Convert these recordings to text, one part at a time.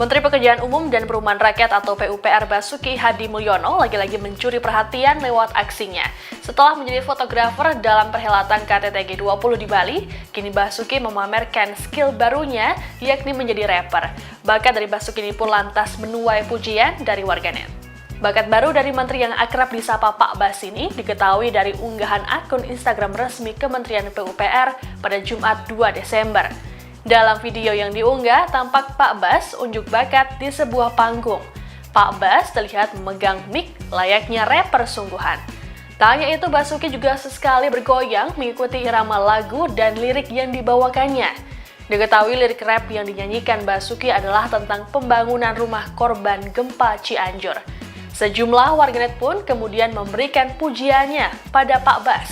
Menteri Pekerjaan Umum dan Perumahan Rakyat atau PUPR Basuki Hadi Mulyono lagi-lagi mencuri perhatian lewat aksinya. Setelah menjadi fotografer dalam perhelatan KTT G20 di Bali, kini Basuki memamerkan skill barunya yakni menjadi rapper. Bakat dari Basuki ini pun lantas menuai pujian dari warganet. Bakat baru dari menteri yang akrab disapa Pak Bas ini diketahui dari unggahan akun Instagram resmi Kementerian PUPR pada Jumat 2 Desember. Dalam video yang diunggah, tampak Pak Bas unjuk bakat di sebuah panggung. Pak Bas terlihat memegang mic layaknya rapper sungguhan. Tak hanya itu, Basuki juga sesekali bergoyang mengikuti irama lagu dan lirik yang dibawakannya. Diketahui lirik rap yang dinyanyikan Basuki adalah tentang pembangunan rumah korban gempa Cianjur. Sejumlah warganet pun kemudian memberikan pujiannya pada Pak Bas.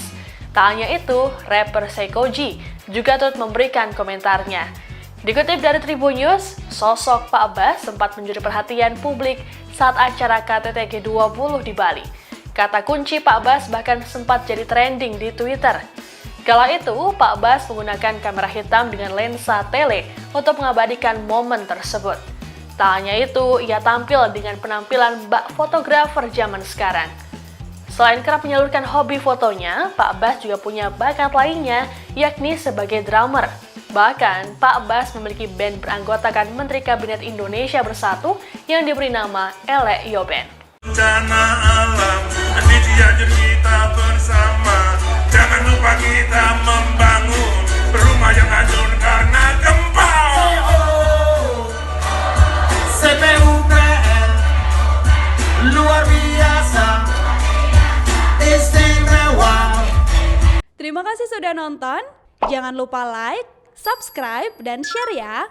Tak hanya itu, rapper Seikoji juga turut memberikan komentarnya. Dikutip dari Tribun News, sosok Pak Bas sempat mencuri perhatian publik saat acara KTT G20 di Bali. Kata kunci Pak Bas bahkan sempat jadi trending di Twitter. Kala itu, Pak Bas menggunakan kamera hitam dengan lensa tele untuk mengabadikan momen tersebut. Tak hanya itu, ia tampil dengan penampilan bak fotografer zaman sekarang. Selain kerap menyalurkan hobi fotonya, Pak Bas juga punya bakat lainnya, yakni sebagai drummer. Bahkan, Pak Bas memiliki band beranggotakan Menteri Kabinet Indonesia Bersatu yang diberi nama Elek Yo Band. Bencana alam, diajak kita bersama. Jangan lupa kita membangun rumah yang hancur karena gempa. CPUPR luar biasa. Terima kasih sudah nonton. Jangan lupa like, subscribe, dan share ya.